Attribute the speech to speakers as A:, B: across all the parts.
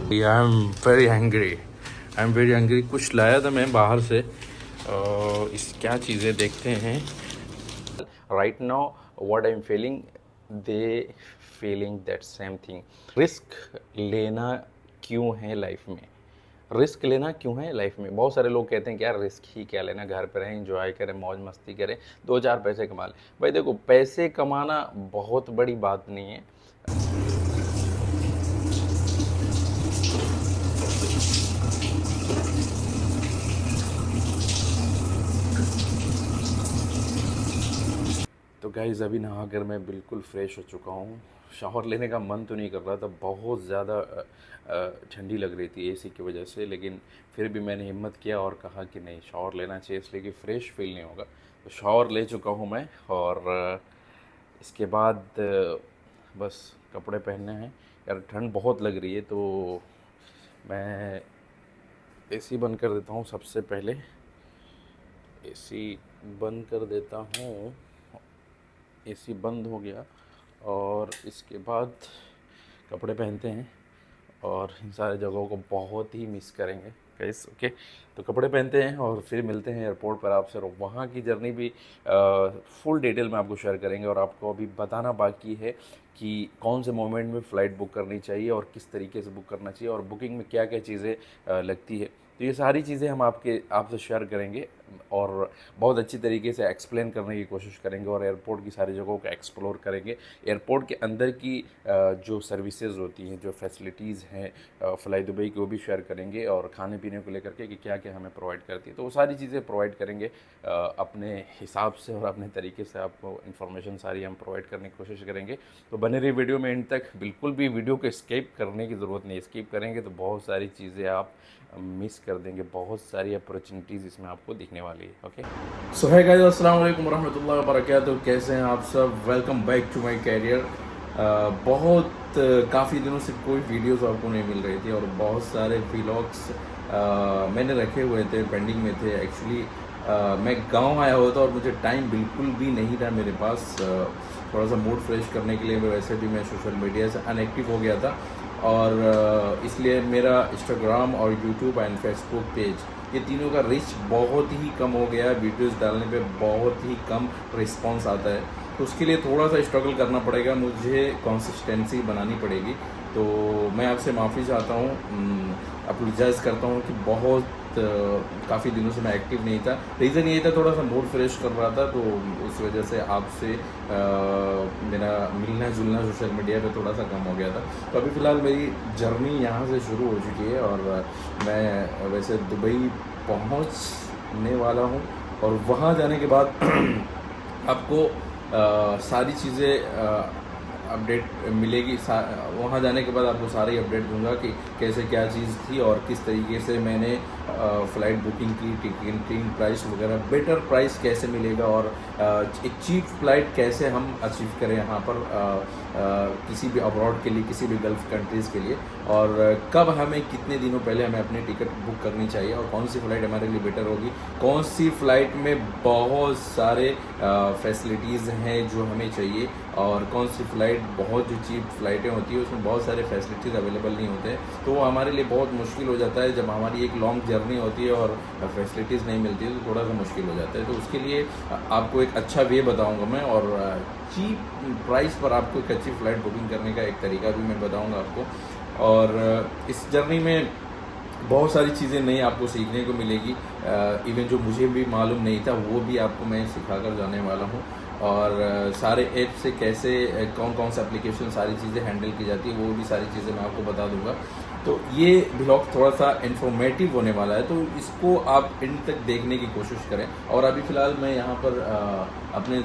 A: I am very angry, कुछ लाया था मैं बाहर से। इस क्या चीज़ें देखते हैं। Right now what I am feeling, they feeling that same thing. Risk लेना क्यों है लाइफ में? रिस्क लेना क्यों है लाइफ में? बहुत सारे लोग कहते हैं कि यार रिस्क ही क्या लेना, घर पे रहें, एंजॉय करें, मौज मस्ती करें, 2-4 पैसे कमा लें। भाई देखो, पैसे कमाना बहुत बड़ी बात नहीं है। तो गाइज़ अभी नहा कर मैं बिल्कुल फ्रेश हो चुका हूँ। शावर लेने का मन तो नहीं कर रहा था, बहुत ज़्यादा ठंडी लग रही थी एसी की वजह से, लेकिन फिर भी मैंने हिम्मत किया और कहा कि नहीं, शावर लेना चाहिए, इसलिए कि फ़्रेश फील नहीं होगा। तो शावर ले चुका हूँ मैं, और इसके बाद बस कपड़े पहनने हैं। यार ठंड बहुत लग रही है, तो मैं एसी बंद कर देता हूँ। सबसे पहले एसी बंद कर देता हूँ। एसी बंद हो गया, और इसके बाद कपड़े पहनते हैं, और इन सारे जगहों को बहुत ही मिस करेंगे गाइस। ओके, तो कपड़े पहनते हैं और फिर मिलते हैं एयरपोर्ट पर आपसे, और वहाँ की जर्नी भी फुल डिटेल में आपको शेयर करेंगे। और आपको अभी बताना बाकी है कि कौन से मोमेंट में फ़्लाइट बुक करनी चाहिए और किस तरीके से बुक करना चाहिए, और बुकिंग में क्या क्या चीज़ें लगती है। तो ये सारी चीज़ें हम आपसे शेयर करेंगे, और बहुत अच्छी तरीके से एक्सप्लेन करने की कोशिश करेंगे, और एयरपोर्ट की सारी जगहों को एक्सप्लोर करेंगे। एयरपोर्ट के अंदर की जो सर्विसेज होती हैं, जो फैसिलिटीज़ हैं फ़्लाई दुबई की, वो भी शेयर करेंगे, और खाने पीने को लेकर के कि क्या क्या हमें प्रोवाइड करती है, तो वो सारी चीज़ें प्रोवाइड करेंगे अपने हिसाब से और अपने तरीके से। आपको इन्फॉर्मेशन सारी हम प्रोवाइड करने की कोशिश करेंगे। तो बने रहिए वीडियो में एंड तक। बिल्कुल भी वीडियो को स्किप करने की ज़रूरत नहीं है, स्किप करेंगे तो बहुत सारी चीज़ें आप मिस कर देंगे, बहुत सारी अपॉर्चुनिटीज़ इसमें आपको दिखने वाली है। ओके, सो है गाइस, अस्सलाम वालेकुम वरहमतुल्लाहि वबरकातुहू। कैसे हैं आप सब? Welcome back to my career. बहुत काफ़ी दिनों से कोई वीडियोस आपको नहीं मिल रही थी, और बहुत सारे व्लॉग्स मैंने रखे हुए थे, पेंडिंग में थे एक्चुअली। मैं गांव आया हुआ था और मुझे टाइम बिल्कुल भी नहीं था मेरे पास। थोड़ा सा मूड फ्रेश करने के लिए वैसे भी मैं सोशल मीडिया से अनएक्टिव हो गया था, और इसलिए मेरा इंस्टाग्राम और यूट्यूब एंड फेसबुक पेज, ये तीनों का रीच बहुत ही कम हो गया है। वीडियोस डालने पे बहुत ही कम रिस्पांस आता है, तो उसके लिए थोड़ा सा स्ट्रगल करना पड़ेगा, मुझे कंसिस्टेंसी बनानी पड़ेगी। तो मैं आपसे माफ़ी चाहता हूँ, अपोलोजाइज़ करता हूँ कि बहुत काफ़ी दिनों से मैं एक्टिव नहीं था। रीज़न ये था, थोड़ा सा मूड फ्रेश कर रहा था, तो उस वजह से आपसे मेरा मिलना जुलना सोशल मीडिया पे थोड़ा सा कम हो गया था। तो अभी फ़िलहाल मेरी जर्नी यहाँ से शुरू हो चुकी है, और मैं वैसे दुबई पहुँचने वाला हूँ, और वहाँ जाने के बाद आपको सारी चीज़ें अपडेट मिलेगी। वहाँ जाने के बाद आपको सारी अपडेट दूंगा कि कैसे क्या चीज़ थी, और किस तरीके से मैंने फ़्लाइट बुकिंग की, टिकटिंग प्राइस वगैरह, बेटर प्राइस कैसे मिलेगा, और एक चीप फ़्लाइट कैसे हम अचीव करें यहाँ पर किसी भी अब्रॉड के लिए, किसी भी गल्फ़ कंट्रीज़ के लिए, और कब हमें, कितने दिनों पहले हमें अपनी टिकट बुक करनी चाहिए, और कौन सी फ़्लाइट हमारे लिए बेटर होगी, कौन सी फ़्लाइट में बहुत सारे फैसिलिटीज़ हैं जो हमें चाहिए, और कौन सी फ़्लाइट, बहुत जो चीप फ़्लाइटें होती है उसमें बहुत सारे फैसिलिटीज़ अवेलेबल नहीं होते हैं, तो वो हमारे लिए बहुत मुश्किल हो जाता है। जब हमारी एक लॉन्ग जर्नी होती है और फैसिलिटीज़ नहीं मिलती है, तो थोड़ा सा मुश्किल हो जाता है। तो उसके लिए आपको एक अच्छा वे बताऊंगा मैं, और चीप प्राइस पर आपको एक अच्छी फ़्लाइट बुकिंग करने का एक तरीका भी मैं बताऊँगा आपको। और इस जर्नी में बहुत सारी चीज़ें नई आपको सीखने को मिलेगी। इवन जो मुझे भी मालूम नहीं था, वो भी आपको मैं सिखा कर जाने वाला हूँ, और सारे ऐप से कैसे, कौन कौन सा एप्लीकेशन, सारी चीज़ें हैंडल की जाती है, वो भी सारी चीज़ें मैं आपको बता दूंगा। तो ये ब्लॉग थोड़ा सा इन्फॉर्मेटिव होने वाला है, तो इसको आप एंड तक देखने की कोशिश करें। और अभी फ़िलहाल मैं यहाँ पर अपने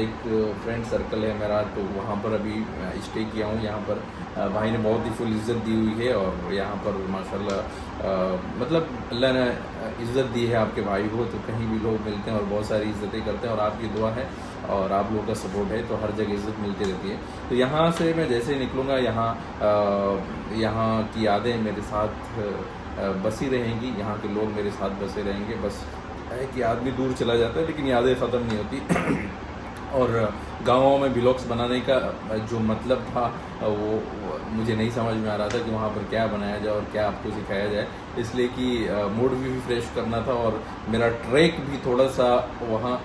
A: एक फ्रेंड सर्कल है मेरा, तो वहाँ पर अभी स्टे किया हूँ। यहाँ पर भाई ने बहुत ही फुल इज़्ज़त दी हुई है, और यहाँ पर माशाल्लाह मतलब अल्लाह ने इज़्ज़त दी है आपके भाई को, तो कहीं भी लोग मिलते हैं और बहुत सारी इज़्ज़तें करते हैं, और आपकी दुआ है और आप लोगों का सपोर्ट है, तो हर जगह इज़्ज़त मिलती रहती है। तो यहाँ से मैं जैसे ही निकलूँगा, यहाँ की यादें मेरे साथ बसी रहेंगी, यहाँ के लोग मेरे साथ बसे रहेंगे। बस है कि आदमी दूर चला जाता है, लेकिन यादें ख़त्म नहीं होती। और गाँव में व्लॉग्स बनाने का जो मतलब था वो मुझे नहीं समझ में आ रहा था कि वहाँ पर क्या बनाया जाए और क्या आपको सिखाया जाए, इसलिए कि मूड भी फ्रेश करना था और मेरा ट्रैक भी थोड़ा सा वहाँ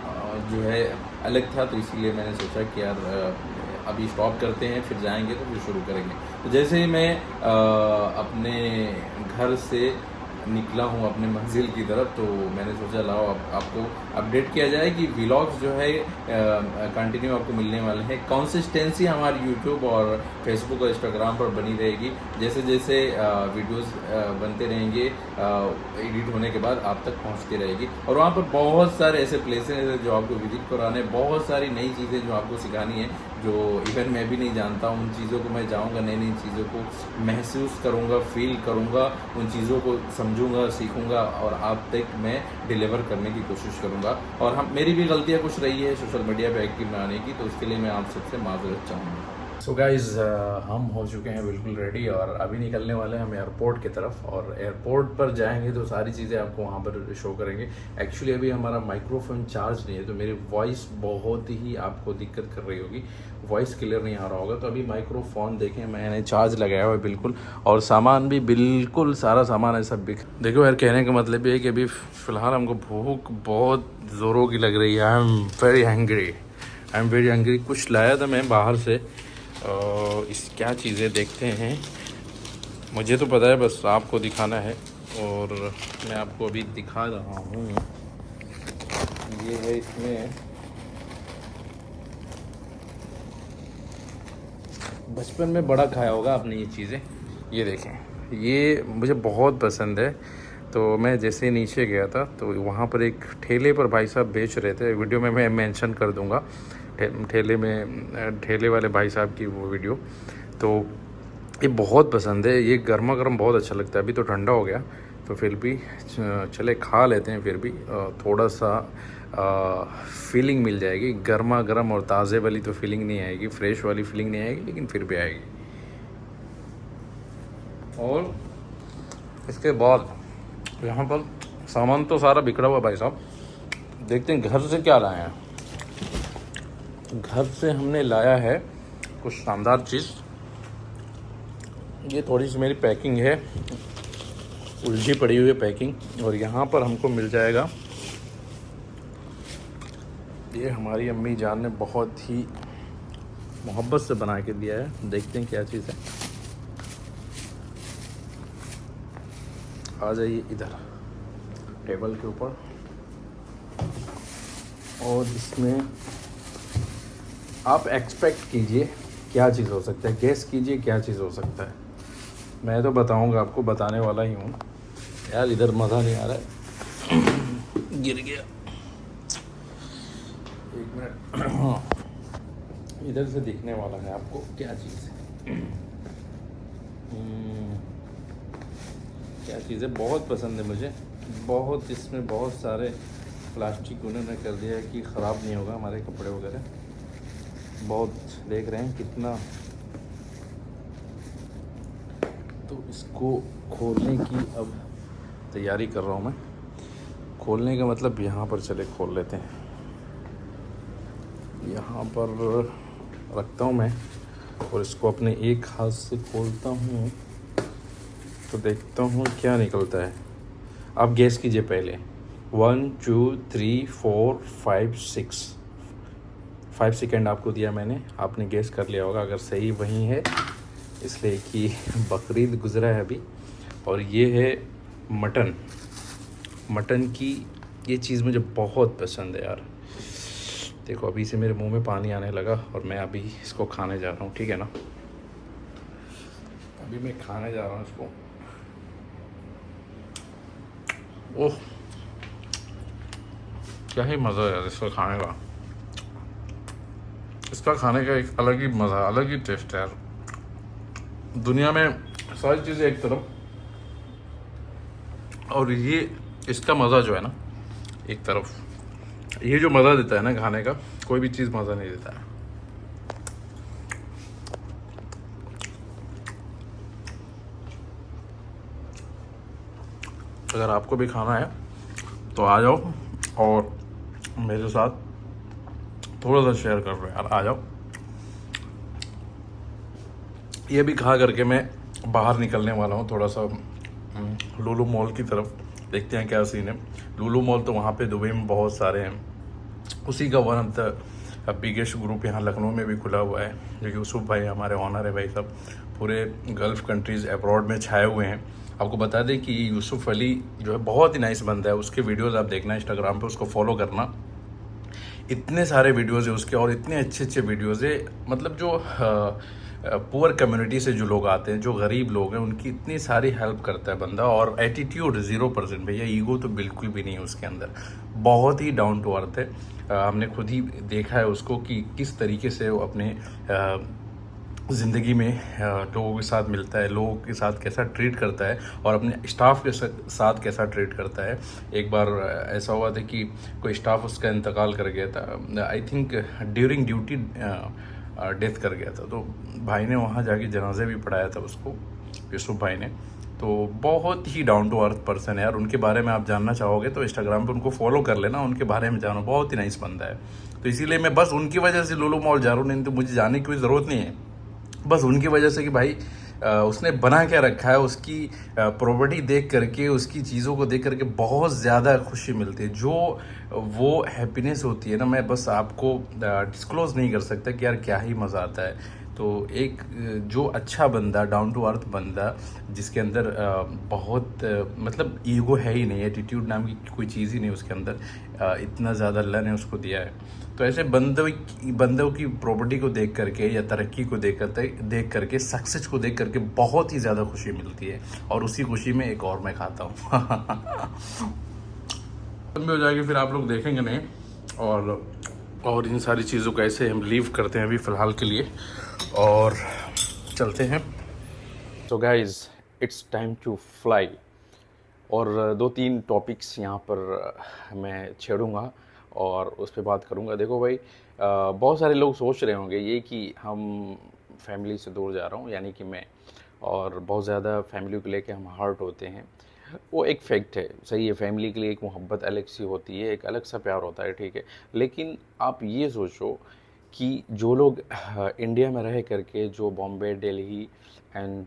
A: जो है अलग था, तो इसीलिए मैंने सोचा कि यार अभी स्टॉप करते हैं, फिर जाएंगे तो फिर शुरू करेंगे। तो जैसे ही मैं अपने घर से निकला हूँ अपने मंजिल की तरफ, तो मैंने सोचा लाओ आपको अपडेट किया जाए कि व्लॉग्स जो है कंटिन्यू आपको मिलने वाले हैं। कंसिस्टेंसी हमारी यूट्यूब और फेसबुक और इंस्टाग्राम पर बनी रहेगी। जैसे जैसे वीडियोस बनते रहेंगे, एडिट होने के बाद आप तक पहुंचती रहेगी, और वहाँ पर बहुत सारे ऐसे प्लेसेस हैं जो आपको विजिट कराने, बहुत सारी नई चीज़ें जो आपको सिखानी है, जो इवन मैं भी नहीं जानता हूँ। उन चीज़ों को मैं जाऊँगा, नई नई चीज़ों को महसूस करूँगा, फील करूँगा, उन चीज़ों को समझूंगा, सीखूंगा और आप तक मैं डिलीवर करने की कोशिश करूँगा। और हम मेरी भी गलतियाँ कुछ रही है सोशल मीडिया पे एक्टिव न आने की, तो उसके लिए मैं आप सबसे माजरत चाहूँगा। सो गाइज़, हम हो चुके हैं बिल्कुल रेडी और अभी निकलने वाले हैं हम एयरपोर्ट की तरफ, और एयरपोर्ट पर जाएंगे तो सारी चीज़ें आपको वहाँ पर शो करेंगे। एक्चुअली अभी हमारा माइक्रोफोन चार्ज नहीं है, तो मेरी वॉइस बहुत ही आपको दिक्कत कर रही होगी, वॉइस क्लियर नहीं आ रहा होगा। तो अभी माइक्रोफोन देखें, मैंने चार्ज लगाया हुआ है बिल्कुल, और सामान भी बिल्कुल सारा सामान ऐसा देखो यार, कहने का मतलब ये है कि अभी फ़िलहाल हमको भूख बहुत ज़ोरों की लग रही है। I am very hangry. कुछ लाया था मैं बाहर से, इस क्या चीज़ें देखते हैं, मुझे तो पता है, बस आपको दिखाना है और मैं आपको अभी दिखा रहा हूँ। ये है, इसमें बचपन में बड़ा खाया होगा आपने ये चीज़ें। ये देखें, ये मुझे बहुत पसंद है। तो मैं जैसे नीचे गया था तो वहाँ पर एक ठेले पर भाई साहब बेच रहे थे, वीडियो में मैं मेंशन कर दूँगा ठेले वाले भाई साहब की वो वीडियो। तो ये बहुत पसंद है, ये गर्मा गर्म बहुत अच्छा लगता है। अभी तो ठंडा हो गया, तो फिर भी चले खा लेते हैं, फिर भी थोड़ा सा फीलिंग मिल जाएगी। गर्मा गर्म और ताज़े वाली तो फीलिंग नहीं आएगी, फ्रेश वाली फीलिंग नहीं आएगी, लेकिन फिर भी आएगी। और इसके बाद यहाँ पर सामान तो सारा बिखरा हुआ भाई साहब, देखते हैं घर से क्या लाए हैं। घर से हमने लाया है कुछ शानदार चीज़। ये थोड़ी सी मेरी पैकिंग है, उलझी पड़ी हुई है पैकिंग, और यहाँ पर हमको मिल जाएगा, ये हमारी अम्मी जान ने बहुत ही मोहब्बत से बना के दिया है। देखते हैं क्या चीज़ है। आ जाइए इधर टेबल के ऊपर, और इसमें आप एक्सपेक्ट कीजिए क्या चीज़ हो सकता है, गेस कीजिए क्या चीज़ हो सकता है। मैं तो बताऊंगा, आपको बताने वाला ही हूँ। यार इधर मज़ा नहीं आ रहा है, गिर गया, एक मिनट। इधर से दिखने वाला है आपको क्या चीज़ है। क्या चीज़ है, बहुत पसंद है मुझे बहुत। इसमें बहुत सारे प्लास्टिक उन्होंने कर दिया है कि ख़राब नहीं होगा हमारे कपड़े वगैरह। बहुत देख रहे हैं कितना, तो इसको खोलने की अब तैयारी कर रहा हूँ मैं। खोलने का मतलब यहाँ पर चले खोल लेते हैं। यहाँ पर रखता हूँ मैं, और इसको अपने एक हाथ से खोलता हूँ, तो देखता हूँ क्या निकलता है। आप गैस कीजिए पहले। 1 2 3 4 5 6 5 सेकेंड आपको दिया मैंने, आपने गैस कर लिया होगा अगर सही वही है, इसलिए कि बकरीद गुजरा है अभी। और ये है मटन की ये चीज़ मुझे बहुत पसंद है यार। देखो अभी से मेरे मुंह में पानी आने लगा, और मैं अभी इसको खाने जा रहा हूँ, ठीक है ना। अभी मैं खाने जा रहा हूँ इसको। ओह क्या ही मज़ा है यार इसको खाने का। इसका खाने का एक अलग ही मज़ा, अलग ही टेस्ट है यार। दुनिया में सारी चीज़ें एक तरफ, और ये इसका मज़ा जो है ना एक तरफ। ये जो मज़ा देता है ना खाने का, कोई भी चीज़ मज़ा नहीं देता है। अगर आपको भी खाना है तो आ जाओ और मेरे साथ
B: थोड़ा सा शेयर कर रहे हैं यार, आ जाओ। ये भी खा करके मैं बाहर निकलने वाला हूँ थोड़ा सा लुलु मॉल की तरफ, देखते हैं क्या सीन है। लुलु मॉल तो वहाँ पे दुबई में बहुत सारे हैं, उसी का one of the biggest group यहाँ लखनऊ में भी खुला हुआ है, जो यूसुफ भाई हमारे ऑनर है भाई साहब, पूरे गल्फ़ कंट्रीज़ अब्रॉड में छाए हुए हैं। आपको बता दें कि यूसुफ अली जो है बहुत ही नाइस बंदा है, उसके वीडियोज़ आप देखना इंस्टाग्राम पे, उसको फॉलो करना। इतने सारे वीडियोज़ है उसके और इतने अच्छे अच्छे वीडियोज़ है, मतलब जो पुअर कम्युनिटी से जो लोग आते हैं, जो गरीब लोग हैं, उनकी इतनी सारी हेल्प करता है बंदा। और एटीट्यूड 0% भैया, ईगो तो बिल्कुल भी नहीं है उसके अंदर, बहुत ही डाउन टू अर्थ है। हमने खुद ही देखा है उसको कि किस तरीके से वो अपने ज़िंदगी में लोगों के साथ मिलता है, लोगों के साथ कैसा ट्रीट करता है और अपने स्टाफ के साथ कैसा ट्रीट करता है। एक बार ऐसा हुआ था कि कोई स्टाफ उसका इंतकाल कर गया था, I think during duty death कर गया था, तो भाई ने वहाँ जाके जनाजे भी पढ़ाया था उसको, यूसुफ भाई ने। तो बहुत ही डाउन टू अर्थ पर्सन है यार, उनके बारे में आप जानना चाहोगे तो इंस्टाग्राम पे उनको फॉलो कर लेना, उनके बारे में जानो, बहुत ही नाइस बंदा है। तो इसीलिए मैं बस उनकी वजह से लुलु मॉल जा रहा हूँ, नहीं तो मुझे जाने की कोई ज़रूरत नहीं है। बस उनकी वजह से कि भाई उसने बना क्या रखा है, उसकी प्रॉपर्टी देख करके, उसकी चीज़ों को देख करके बहुत ज़्यादा खुशी मिलती है। जो वो हैप्पीनेस होती है ना, मैं बस आपको डिस्क्लोज़ नहीं कर सकता कि यार क्या ही मज़ा आता है। तो एक जो अच्छा बंदा, डाउन टू अर्थ बंदा, जिसके अंदर बहुत मतलब ईगो है ही नहीं, एटीट्यूड नाम की कोई चीज़ ही नहीं उसके अंदर, इतना ज़्यादा अल्लाह ने उसको दिया है। तो ऐसे बंदों की प्रॉपर्टी को देख करके या तरक्की को देख करके सक्सेस को देख करके बहुत ही ज़्यादा खुशी मिलती है, और उसी खुशी में एक और मैं खाता हूँ। में हो जाएगी फिर आप लोग देखेंगे नहीं, और इन सारी चीज़ों को ऐसे हम लीव करते हैं अभी फ़िलहाल के लिए और चलते हैं।
A: So guys, it's time to fly. और दो तीन टॉपिक्स यहाँ पर मैं छेड़ूंगा और उस पर बात करूँगा। देखो भाई, बहुत सारे लोग सोच रहे होंगे ये कि हम फैमिली से दूर जा रहा हूँ, यानी कि मैं, और बहुत ज़्यादा फैमिली को लेके हम हर्ट होते हैं। वो एक फैक्ट है, सही है, फैमिली के लिए एक मोहब्बत अलग सी होती है, एक अलग सा प्यार होता है, ठीक है। लेकिन आप ये सोचो कि जो लोग इंडिया में रह करके, जो बॉम्बे, दिल्ली एंड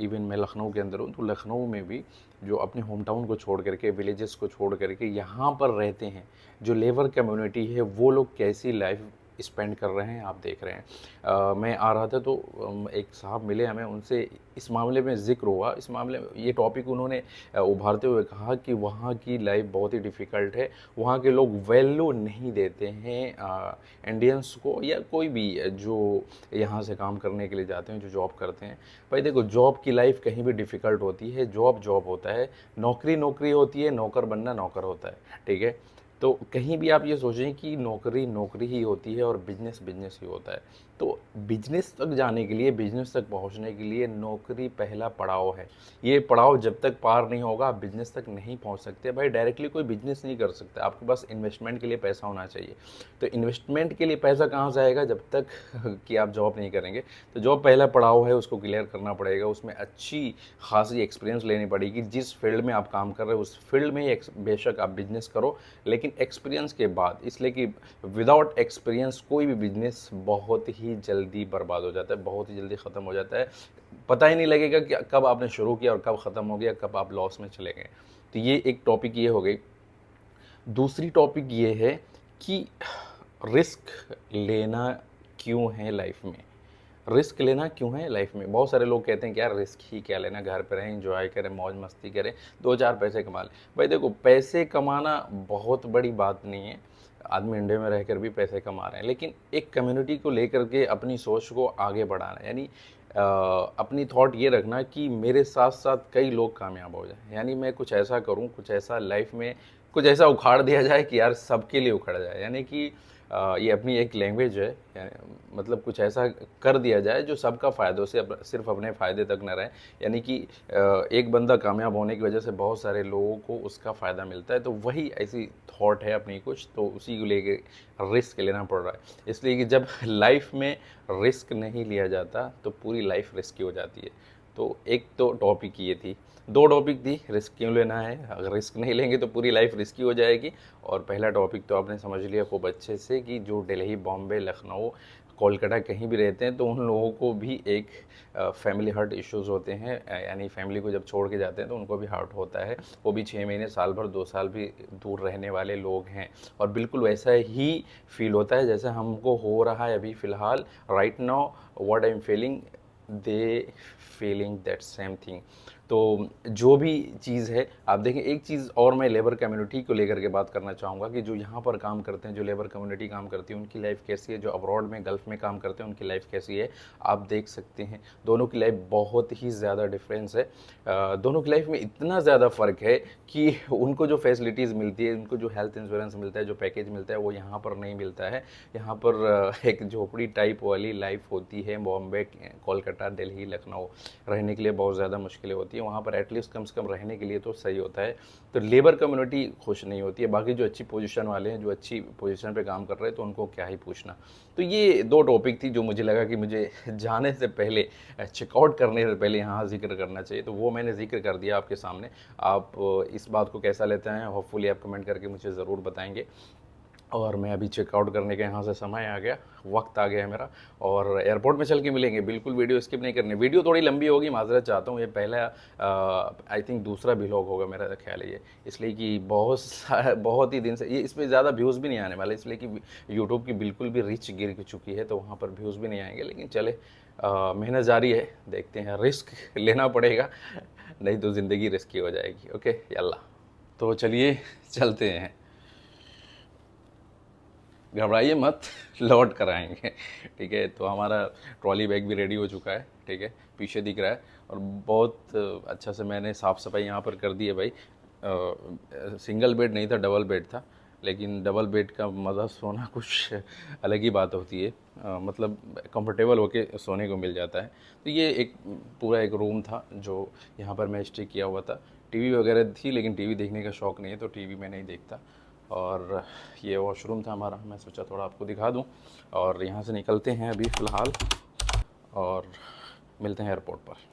A: इवन मैं लखनऊ के अंदर हूँ, तो लखनऊ में भी जो अपने होम टाउन को छोड़ करके, विलेजेस को छोड़ करके यहाँ पर रहते हैं, जो लेबर कम्युनिटी है, वो लोग कैसी लाइफ स्पेंड कर रहे हैं आप देख रहे हैं। मैं आ रहा था तो एक साहब मिले हमें, उनसे इस मामले में ज़िक्र हुआ, इस मामले में ये टॉपिक उन्होंने उभारते हुए कहा कि वहाँ की लाइफ बहुत ही डिफ़िकल्ट है, वहाँ के लोग वैल्यू नहीं देते हैं इंडियंस को, या कोई भी जो यहाँ से काम करने के लिए जाते हैं, जो जॉब करते हैं। भाई देखो, जॉब की लाइफ कहीं भी डिफ़िकल्ट होती है, जॉब जॉब होता है, नौकरी नौकरी होती है, नौकर बनना नौकर होता है, ठीक है। तो कहीं भी आप ये सोचें कि नौकरी नौकरी ही होती है और बिजनेस बिजनेस ही होता है। तो बिजनेस तक जाने के लिए, बिजनेस तक पहुंचने के लिए नौकरी पहला पड़ाव है। ये पड़ाव जब तक पार नहीं होगा आप बिजनेस तक नहीं पहुंच सकते। भाई डायरेक्टली कोई बिजनेस नहीं कर सकता, आपके पास इन्वेस्टमेंट के लिए पैसा होना चाहिए। तो इन्वेस्टमेंट के लिए पैसा कहाँ से आएगा जब तक कि आप जॉब नहीं करेंगे। तो जॉब पहला पड़ाव है, उसको क्लियर करना पड़ेगा, उसमें अच्छी खासी एक्सपीरियंस लेनी पड़ेगी। जिस फील्ड में आप काम कर रहे हो उस फील्ड में ही बेशक आप बिजनेस करो, लेकिन एक्सपीरियंस के बाद, इसलिए कि विदाउट एक्सपीरियंस कोई भी बिजनेस बहुत ही जल्दी बर्बाद हो जाता है, बहुत ही जल्दी ख़त्म हो जाता है। पता ही नहीं लगेगा कि कब आपने शुरू किया और कब ख़त्म हो गया, कब आप लॉस में चले गए। तो ये एक टॉपिक ये हो गई। दूसरी टॉपिक ये है कि रिस्क लेना क्यों है लाइफ में, रिस्क लेना क्यों है लाइफ में। बहुत सारे लोग कहते हैं कि यार रिस्क ही क्या लेना, घर पे रहें, एंजॉय करें, मौज मस्ती करें, दो चार पैसे कमा लें। भाई देखो, पैसे कमाना बहुत बड़ी बात नहीं है, आदमी इंडिया में रहकर भी पैसे कमा रहे हैं, लेकिन एक कम्युनिटी को लेकर के अपनी सोच को आगे बढ़ाना, यानी अपनी थॉट ये रखना कि मेरे साथ साथ कई लोग कामयाब हो जाए, यानी मैं कुछ ऐसा करूं, कुछ ऐसा लाइफ में कुछ ऐसा उखाड़ दिया जाए कि यार सबके लिए उखड़ जाए। यानी कि ये अपनी एक लैंग्वेज है, मतलब कुछ ऐसा कर दिया जाए जो सबका फ़ायदों से सिर्फ अपने फ़ायदे तक न रहे। यानी कि एक बंदा कामयाब होने की वजह से बहुत सारे लोगों को उसका फ़ायदा मिलता है। तो वही ऐसी थॉट है अपनी कुछ, तो उसी को लेके रिस्क लेना पड़ रहा है। इसलिए कि जब लाइफ में रिस्क नहीं लिया जाता तो पूरी लाइफ रिस्की हो जाती है। तो एक तो टॉपिक ये थी, 2 टॉपिक थी, रिस्क क्यों लेना है, अगर रिस्क नहीं लेंगे तो पूरी लाइफ रिस्की हो जाएगी। और पहला टॉपिक तो आपने समझ लिया खूब अच्छे से कि जो दिल्ली, बॉम्बे, लखनऊ, कोलकाता कहीं भी रहते हैं तो उन लोगों को भी एक फैमिली हर्ट इश्यूज़ होते हैं, यानी फैमिली को जब छोड़ के जाते हैं तो उनको भी हर्ट होता है, वो भी 6 महीने, साल भर, 2 साल भी दूर रहने वाले लोग हैं। और बिल्कुल वैसा ही फील होता है जैसे हमको हो रहा है अभी फ़िलहाल, right now what I am feeling, they feeling that same thing. तो जो भी चीज़ है, आप देखें एक चीज़ और मैं लेबर कम्युनिटी को लेकर के बात करना चाहूँगा कि जो यहाँ पर काम करते हैं, जो लेबर कम्युनिटी काम करती है उनकी लाइफ कैसी है, जो अब्रॉड में गल्फ़ में काम करते हैं उनकी लाइफ कैसी है, आप देख सकते हैं दोनों की लाइफ बहुत ही ज़्यादा डिफरेंस है। दोनों की लाइफ में इतना ज़्यादा फ़र्क है कि उनको जो फैसिलिटीज़ मिलती है, उनको जो हेल्थ इंश्योरेंस मिलता है, जो पैकेज मिलता है, वो यहाँ पर नहीं मिलता है। यहाँ पर एक झोपड़ी टाइप वाली लाइफ होती है। बॉम्बे, कोलकाता, दिल्ली, लखनऊ रहने के लिए बहुत ज़्यादा मुश्किलें होती हैं, वहाँ पर एटलीस्ट कम से कम रहने के लिए तो सही होता है। तो लेबर कम्युनिटी खुश नहीं होती है, बाकी जो अच्छी पोजीशन वाले हैं, जो अच्छी पोजीशन पे काम कर रहे हैं, तो उनको क्या ही पूछना। तो ये 2 टॉपिक थी जो मुझे लगा कि मुझे जाने से पहले, चेकआउट करने से पहले यहाँ ज़िक्र करना चाहिए, तो वो मैंने ज़िक्र कर दिया आपके सामने। आप इस बात को कैसा लेते हैं, होपफुली आप कमेंट करके मुझे ज़रूर बताएंगे। और मैं अभी चेकआउट करने का यहाँ से समय आ गया, वक्त आ गया है मेरा, और एयरपोर्ट में चल के मिलेंगे। बिल्कुल वीडियो स्किप नहीं करनी, वीडियो थोड़ी लंबी होगी, माजरत चाहता हूँ। ये पहला आई थिंक दूसरा व्लॉग होगा मेरा ख्याल है ये, इसलिए कि बहुत ही दिन से ये, इसमें ज़्यादा व्यूज़ भी नहीं आने वाले, इसलिए कि यूट्यूब की बिल्कुल भी रीच गिर चुकी है, तो वहाँ पर व्यूज़ भी नहीं आएंगे। लेकिन चले, मेहनत जारी है, देखते हैं, रिस्क लेना पड़ेगा, नहीं तो ज़िंदगी रिस्की हो जाएगी। ओके यल्ला, तो चलिए चलते हैं, घबराइए मत, लौट कर आएंगे। ठीक है, तो हमारा ट्रॉली बैग भी रेडी हो चुका है। ठीक है, पीछे दिख रहा है, और बहुत अच्छा से मैंने साफ़ सफाई यहाँ पर कर दी है भाई। सिंगल बेड नहीं था, डबल बेड था, लेकिन डबल बेड का मज़ा सोना कुछ अलग ही बात होती है, मतलब कंफर्टेबल होके सोने को मिल जाता है। तो ये एक पूरा एक रूम था जो यहाँ पर मैं स्टे किया हुआ था। टीवी वगैरह थी, लेकिन टीवी देखने का शौक़ नहीं है, तो टीवी मैं नहीं देखता। और ये वॉशरूम था हमारा, मैं सोचा थोड़ा आपको दिखा दूं। और यहाँ से निकलते हैं अभी फ़िलहाल, और मिलते हैं एयरपोर्ट पर।